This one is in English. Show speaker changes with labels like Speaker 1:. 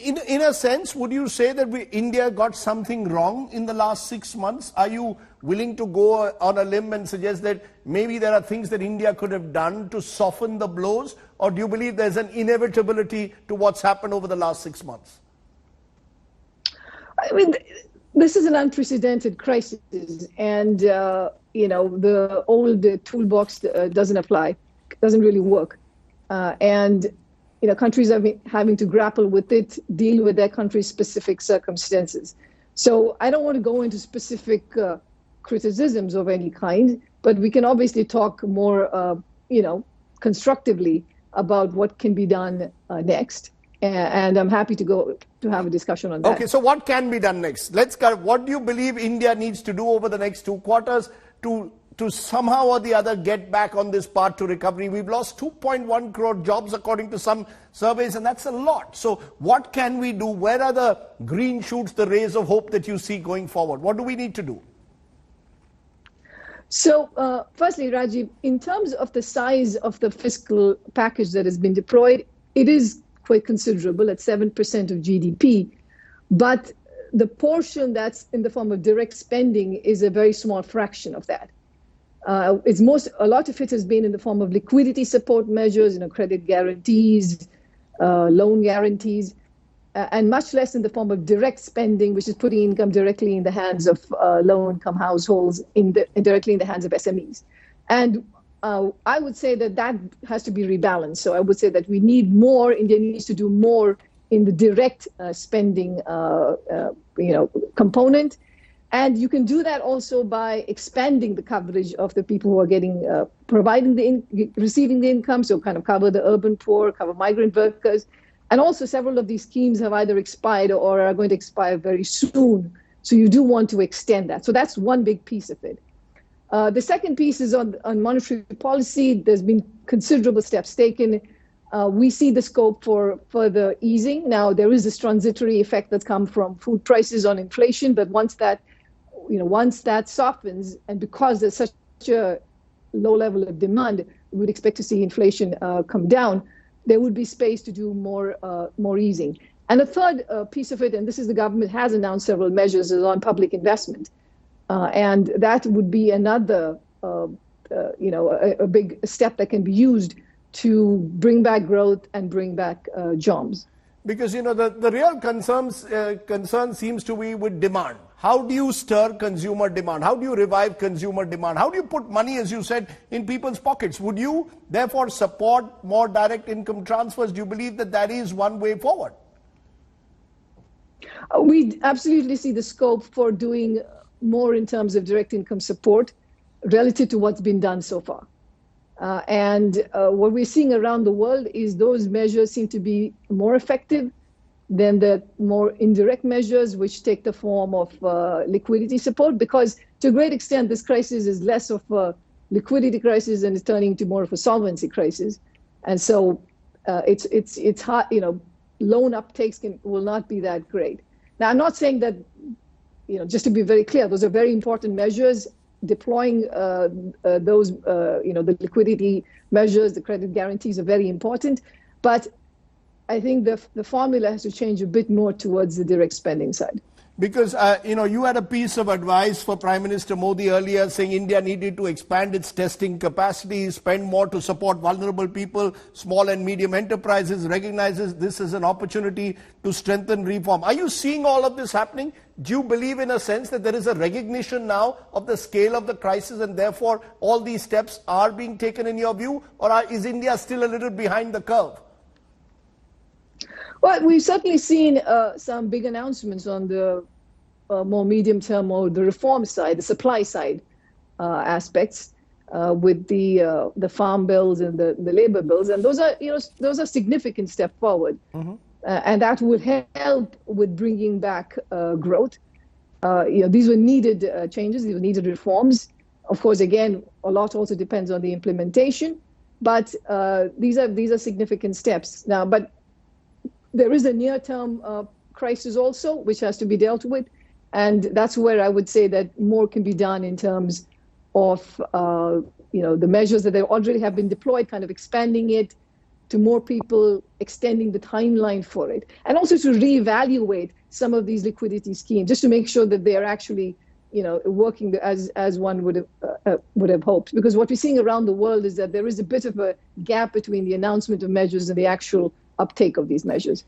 Speaker 1: in a sense, would you say that India got something wrong in the last 6 months? Are you willing to go on a limb and suggest that maybe there are things that India could have done to soften the blows? Or do you believe there's an inevitability to what's happened over the last 6 months?
Speaker 2: I mean, this is an unprecedented crisis, and the old toolbox doesn't apply, doesn't really work, and countries are having to grapple with it, deal with their country's specific circumstances. So I don't want to go into specific criticisms of any kind, but we can obviously talk more, constructively about what can be done next. And I'm happy to have a discussion on that.
Speaker 1: Okay, so what can be done next? What do you believe India needs to do over the next 2 quarters to somehow or the other get back on this path to recovery? We've lost 2.1 crore jobs according to some surveys, and that's a lot. So what can we do? Where are the green shoots, the rays of hope that you see going forward? What do we need to do?
Speaker 2: So firstly, Rajiv, in terms of the size of the fiscal package that has been deployed, it is quite considerable at 7% of GDP. But the portion that's in the form of direct spending is a very small fraction of that. A lot of it has been in the form of liquidity support measures, credit guarantees, loan guarantees, and much less in the form of direct spending, which is putting income directly in the hands of low-income households, directly in the hands of SMEs. And I would say that has to be rebalanced. So I would say that we need more. India needs to do more in the direct spending, component. And you can do that also by expanding the coverage of the people who are receiving the income. So kind of cover the urban poor, cover migrant workers. And also several of these schemes have either expired or are going to expire very soon. So you do want to extend that. So that's one big piece of it. The second piece is on monetary policy. There's been considerable steps taken. We see the scope for further easing. Now, there is this transitory effect that's come from food prices on inflation, but once that softens, and because there's such a low level of demand, we would expect to see inflation come down. There would be space to do more easing. And a third piece of it, and this is the government has announced several measures, is on public investment. And that would be another, a big step that can be used to bring back growth and bring back jobs.
Speaker 1: Because, the real concern seems to be with demand. How do you stir consumer demand? How do you revive consumer demand? How do you put money, as you said, in people's pockets? Would you, therefore, support more direct income transfers? Do you believe that is one way forward?
Speaker 2: We absolutely see the scope for doing more in terms of direct income support relative to what's been done so far. And what we're seeing around the world is those measures seem to be more effective than the more indirect measures, which take the form of liquidity support, because to a great extent, this crisis is less of a liquidity crisis and is turning into more of a solvency crisis. And so it's hard, loan uptakes will not be that great. Now, I'm not saying that, just to be very clear, those are very important measures. Deploying those, the liquidity measures, the credit guarantees are very important. But I think the formula has to change a bit more towards the direct spending side.
Speaker 1: Because, you had a piece of advice for Prime Minister Modi earlier saying India needed to expand its testing capacity, spend more to support vulnerable people, small and medium enterprises, recognizes this as an opportunity to strengthen reform. Are you seeing all of this happening? Do you believe in a sense that there is a recognition now of the scale of the crisis and therefore all these steps are being taken in your view? Or is India still a little behind the curve?
Speaker 2: Well, we've certainly seen some big announcements on the more medium term or the reform side, the supply side aspects with the farm bills and the labor bills, and those are significant step forward, and that would help with bringing back growth. These were needed changes, these were needed reforms. Of course, again, a lot also depends on the implementation, but these are significant steps now. But there is a near-term crisis also, which has to be dealt with. And that's where I would say that more can be done in terms of, the measures that they already have been deployed, kind of expanding it to more people, extending the timeline for it, and also to reevaluate some of these liquidity schemes, just to make sure that they are actually, working as one would have hoped. Because what we're seeing around the world is that there is a bit of a gap between the announcement of measures and the actual uptake of these measures.